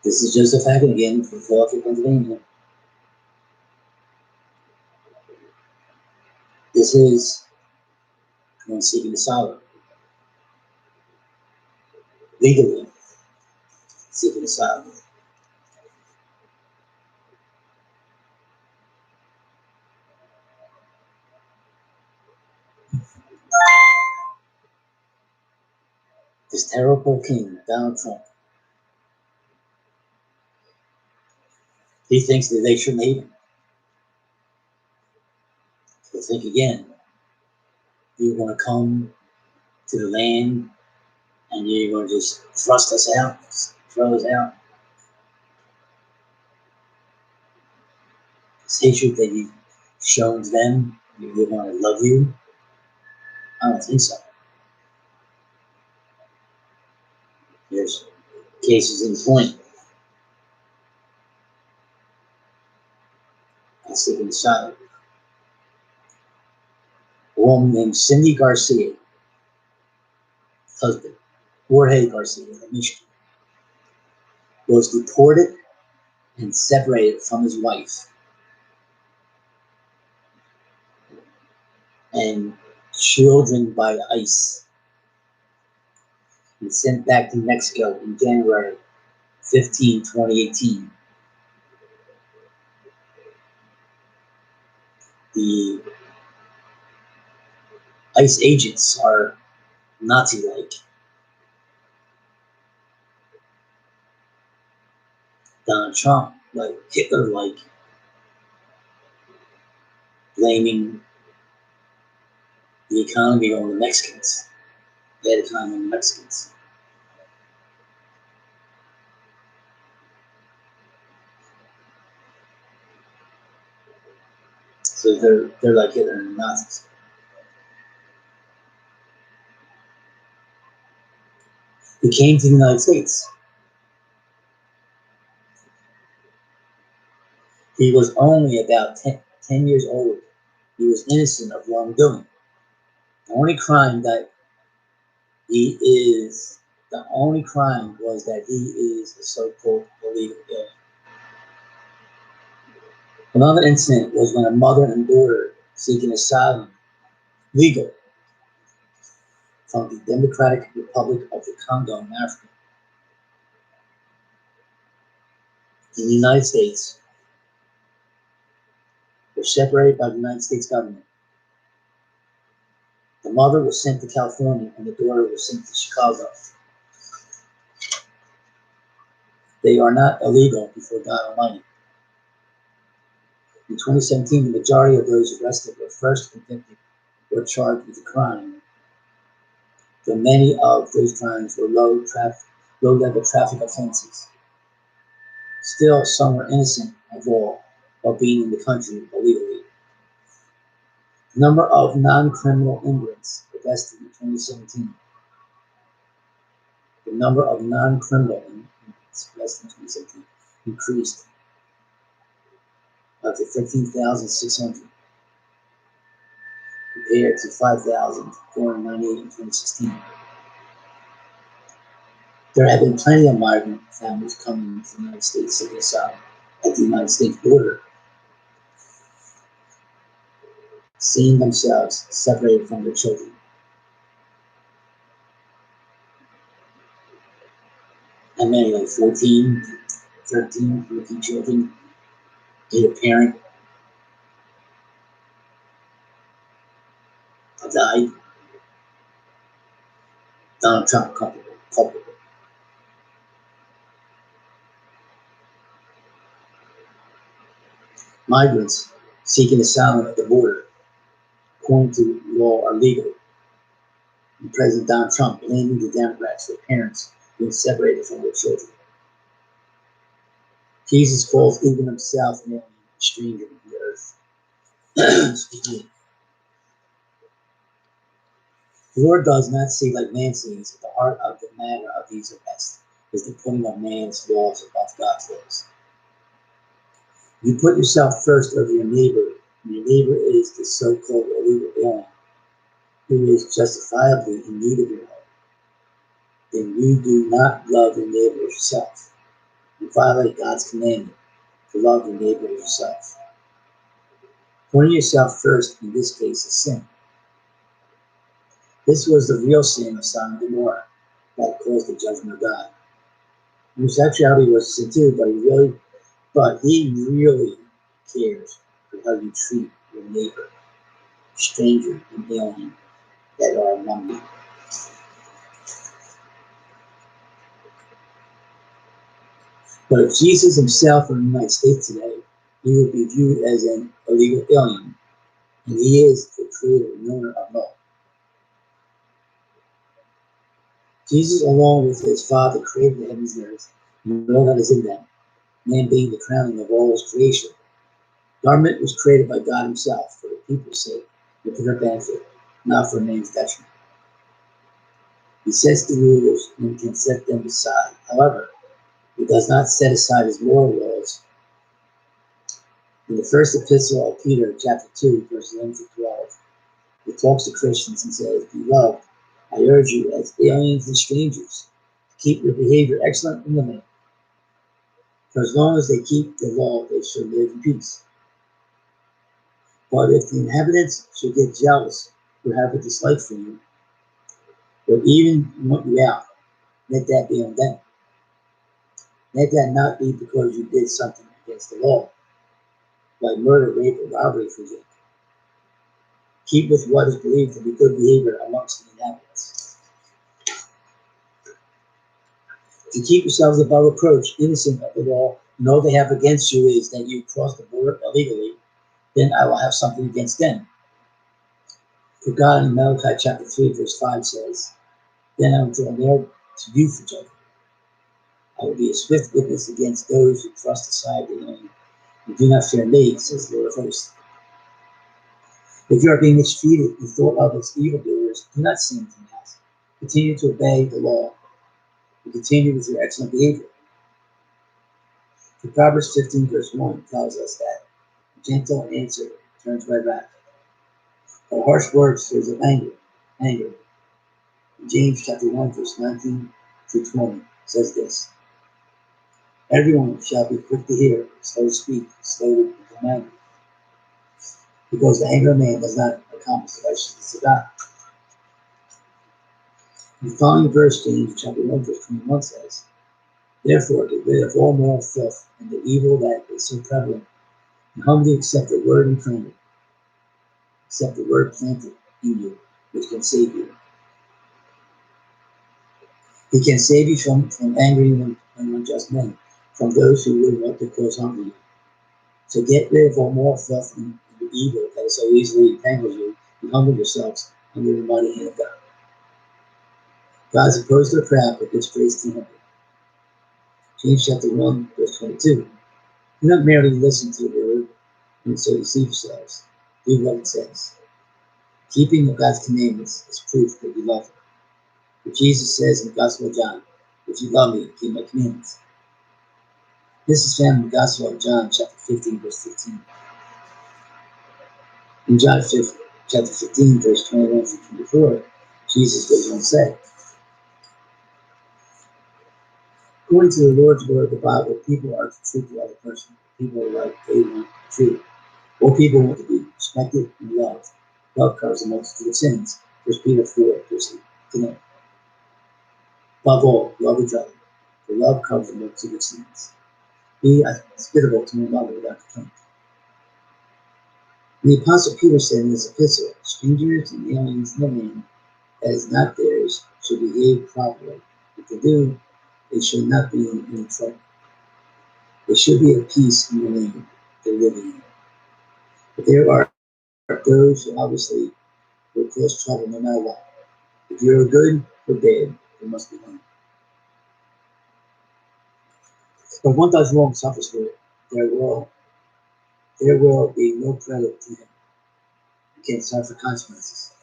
This is Joseph Hagen again from Philadelphia, Pennsylvania. This is one seeking asylum, legally seeking asylum. This terrible king, Donald Trump, he thinks that they shouldn't hate him. So think again. You're going to come to the land and you're going to just thrust us out, throw us out. This hatred that you've shown to them, they want to love you. I don't think so. There's cases in point. I seek asylum. A woman named Cindy Garcia, husband, Jorge Garcia, of Michigan, was deported and separated from his wife and children by ICE and sent back to Mexico in January 15, 2018. The ICE agents are Nazi-like. Donald Trump, like Hitler-like, blaming the economy on the Mexicans, bad economy on the Mexicans. So they're like Hitler and Nazis. He came to the United States. He was only about 10 years old. He was innocent of wrongdoing. The only crime was that he is a so-called illegal alien. Another incident was when a mother and daughter seeking asylum, legal, from the Democratic Republic of the Congo in Africa, in the United States, were separated by the United States government. The mother was sent to California and the daughter was sent to Chicago. They are not illegal before God Almighty. In 2017, the majority of those arrested were first convicted or charged with a crime, though many of those crimes were low-level traffic offenses. Still, some were innocent of all while being in the country illegally. The number of non-criminal immigrants arrested in 2017. The number of non-criminal immigrants arrested in 2017 increased up to 15,600 compared to 5,498 in 2016. There have been plenty of migrant families coming to the United States seeking asylum at the United States border, seeing themselves separated from their children. And many, like 14, 13, 14 children, need a parent, died. Donald Trump culpable. Migrants seeking asylum at the border, according to law, are legal. And President Donald Trump blaming the Democrats for parents being separated from their children. Jesus calls even himself an alien, a stranger to the earth. Excuse me. The Lord does not see like man sees. At the heart of the matter of these events is the putting of man's laws above God's laws. You put yourself first over your neighbor, and your neighbor is the so-called illegal alien who is justifiably in need of your help. Then you do not love your neighbor as yourself. and violate God's commandment to love your neighbor as yourself. Putting yourself first in this case is sin. This was the real sin of Sodom and Gomorrah that caused the judgment of God. Homosexuality was a sin too, but he really cares for how you treat your neighbor, stranger, and alien that are among you. But if Jesus himself were in the United States today, he would be viewed as an illegal alien, and he is the creator and owner of all. Jesus, along with his Father, created the heavens and earth, and all that is in them, man being the crowning of all his creation. Government was created by God himself for the people's sake, and for their benefit, not for man's detriment. He sets the rulers and can set them aside. However, he does not set aside his moral laws. In the first epistle of Peter, chapter 2, verses 11 to 12, he talks to Christians and says, "Beloved, I urge you as aliens and strangers to keep your behavior excellent in the land. For as long as they keep the law, they shall live in peace. But if the inhabitants should get jealous or have a dislike for you, or even want you out, let that be on them. Let that not be because you did something against the law, like murder, rape, or robbery, for example. Keep with what is believed to be good behavior amongst the inhabitants. If you keep yourselves above reproach, innocent of the law, and all they have against you is that you crossed the border illegally, then I will have something against them. For God in Malachi chapter 3, verse 5 says, Then I will draw near to you for judgment. I will be a swift witness against those who thrust aside the enemy and do not fear me, says the Lord of hosts. If you are being mistreated and thought of as evildoers, do not sin from that. Continue to obey the law and continue with your excellent behavior. For Proverbs 15, verse 1 tells us that a gentle answer turns away wrath. But harsh words stirs up anger. James chapter 1, verse 19 through 20 says this. Everyone shall be quick to hear, slow to speak, slow to become angry. Because the anger of man does not accomplish the righteousness of God. The following verse, James chapter 1, verse 21 says, Therefore, get rid of all moral filth and the evil that is so prevalent, and humbly accept the word implanted, accept the word planted in you, which can save you. He can save you from angry and unjust men, from those who would want to cause harm to you. So get rid of all moral filth and the evil that so easily entangles you, and humble yourselves under the mighty hand of God. God is opposed to the proud, but gives grace to the humble. James chapter 1, verse 22. Do not merely listen to the word and so deceive yourselves. Do what it says. Keeping of God's commandments is proof that you love him. For Jesus says in the Gospel of John, if you love me, keep my commandments. This is found in the Gospel of John, chapter 15, verse 15. In John chapter 15, verse 21 through 24, Jesus goes on to say, according to the Lord's word of the Bible, people are to treat the other person. People are like they want to be treated. All people want to be respected and loved. Love covers a multitude of sins. 1 Peter 4, verse 8. Above all, love each other. For love covers a multitude of sins. Be hospitable to one another without complaint. The Apostle Peter said in his epistle, strangers and aliens in the land that is not theirs should behave properly. If they do, they should not be in any trouble. They should be at peace in the land they're living in. But there are those who obviously will cause trouble no matter what. If you are good or bad, there must be one. But one does wrong suffers for it. There will be no credit to him. You can't suffer consequences.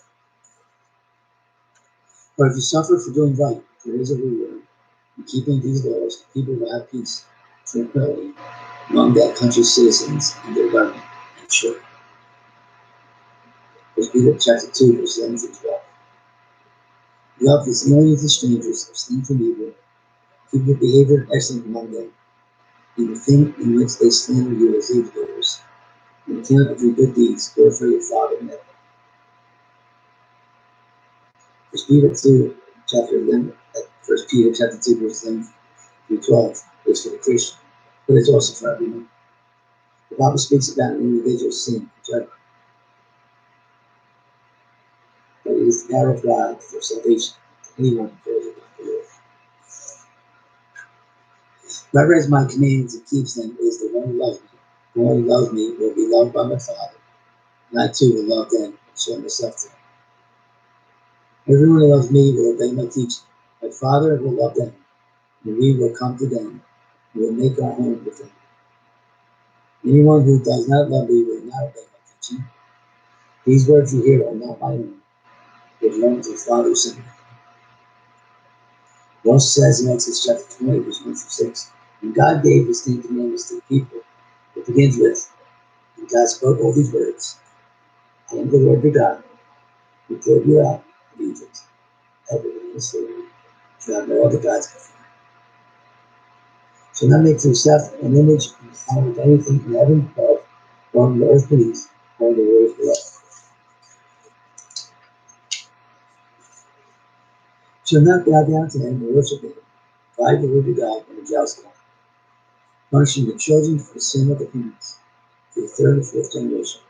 But if you suffer for doing right, there is a reward. In keeping these laws, people will have peace, tranquility among that country's citizens and their government, I'm sure. 1 Peter chapter 2, verse 11 through 12. Love these aliens and strangers, abstain from evil, keep your behavior excellent among them, In the thing in which they slander you as evildoers. On account of your good deeds, glorify your Father in heaven. First Peter 2, chapter 11, First Peter chapter 2, verse 11 through 12 is for the Christian, but it's also for everyone. The Bible speaks about an individual's sin, judgment, but it is the power of God for salvation to anyone who calls upon the Lord. Whoever has my commands and keeps them is the one who loves me. The one who loves me will be loved by my Father, and I too will love them and show myself to them. Everyone who loves me will obey my teaching. My Father will love them, and we will come to them and will make our home with them. Anyone who does not love me will not obey my teaching. These words you hear are not my own. They belong to the Father who sent me. It also says in Exodus chapter 20, verse 1 through 6, when God gave his 10 commandments to the people, it begins with, and God spoke all these words, I am the Lord your God, who brought you out of Egypt, out of the land of slavery. You have no other gods before me. So not make for yourself an image in the form of anything in heaven above, or on the earth beneath, or on the waters below. Shall not bow down to them or worship them. I, the Lord your God, am a jealous God, punishing the children for the sin of the parents, to the third and fourth generation,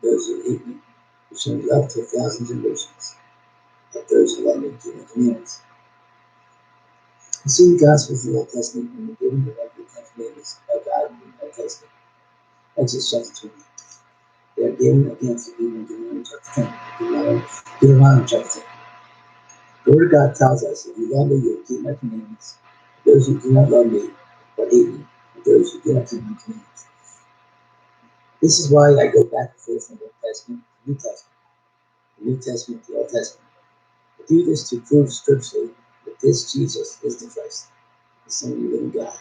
those who hate me, who show me love to 1,000 generations, of those who love me and keep my commandments. You see the Gospels of the Old Testament and the giving of the 10 commandments by God in the Old Testament. Exodus chapter 20. They are given against the people in Deuteronomy chapter 10. Deuteronomy chapter 10. The Word of God tells us, if you love me, you will keep my commandments. Those who do not love me, but hate me, and those who do not keep my commandments. This is why I go back and forth from the Old Testament to the New Testament, the New Testament to the Old Testament. I do this to prove scripturally that this Jesus is the Christ, the Son of the living God,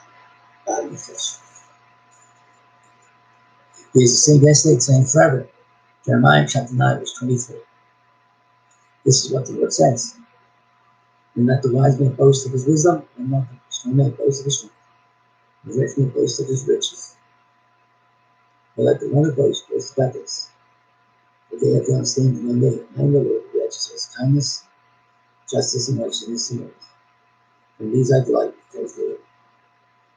God in the flesh. He is the same yesterday, today, and forever. Jeremiah chapter 9, verse 23. This is what the Lord says. And let the wise man boast of his wisdom, and let the strong man boast of his strength, and the rich man boast of his riches. But let the one who boast about this, that they have to understand and know me, I am the Lord, who exercises kindness, justice, and righteousness in earth. And these I delight, declares the Lord.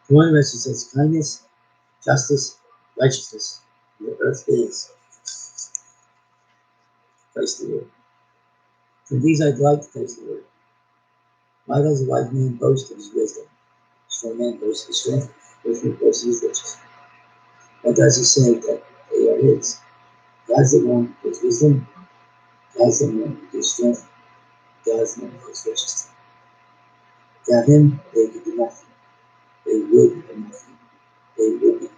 The one who exercises kindness, justice, righteousness, and the earth is Christ the Lord. From these I delight, declares the Lord. Why does a wise man boast of his wisdom? A strong man boasts of his strength, rich man boasts of his riches. What does he say that they are his? God's the one who gives wisdom, God's the one who gives strength, God's the one who gives riches. Without him, they could do nothing. They would do nothing. They would be.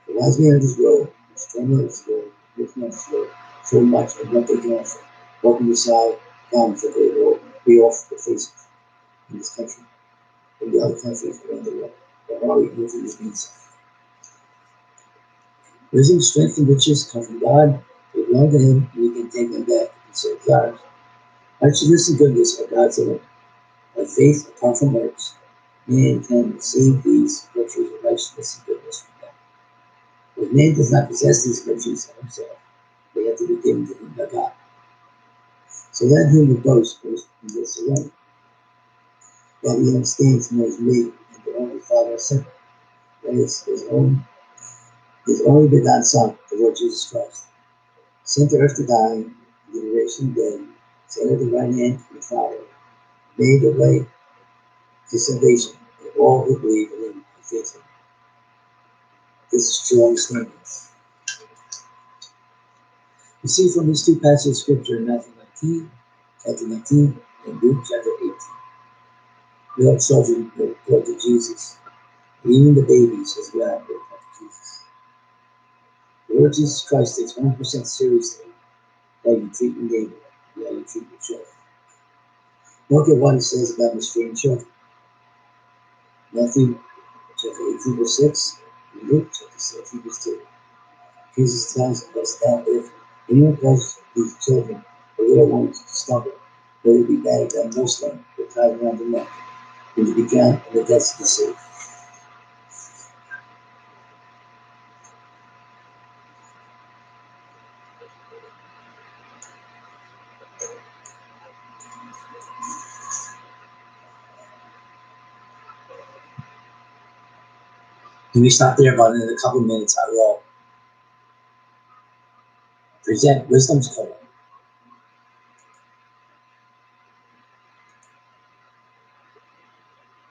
The wise man of this world, the strong man of this world, the rich man of this world, so much of what they can offer, welcome aside, comes that they will be off the face in this country, in the other countries around the world. But all we do is needs. Wisdom, strength, and riches come from God. They belong to him, and we can take them back and say it's ours. Righteousness and goodness are God's own. By faith, apart from works, man can receive these virtues of righteousness and goodness from God. But man does not possess these virtues of himself. They have to be given to him by God. So let him who boast in this alone, that he understands and knows me, and the only Father has sent, that is his only begotten Son, the Lord Jesus Christ, sent to earth to die, the generation of dead, set at the right hand of the Father, made a way to salvation for all who believe in him and faith in him. This is true understanding. We see from these two passages of scripture in Matthew 19, chapter 19, and Luke chapter 18. The all children were brought to Jesus, and even the babies as well were brought to Jesus. The Lord Jesus Christ takes 100% seriously how you treat your neighbor and how you treat your children. Look at what he says about mistreating children. Matthew chapter 18, verse 6, and Luke chapter 17, verse 2. Jesus tells us that if anyone calls these children or little ones to stumble, let it be better than most of them were tied around the neck, and to be drowned in the depths of the sea. Can we stop there? About in a couple minutes, I will present wisdom's color.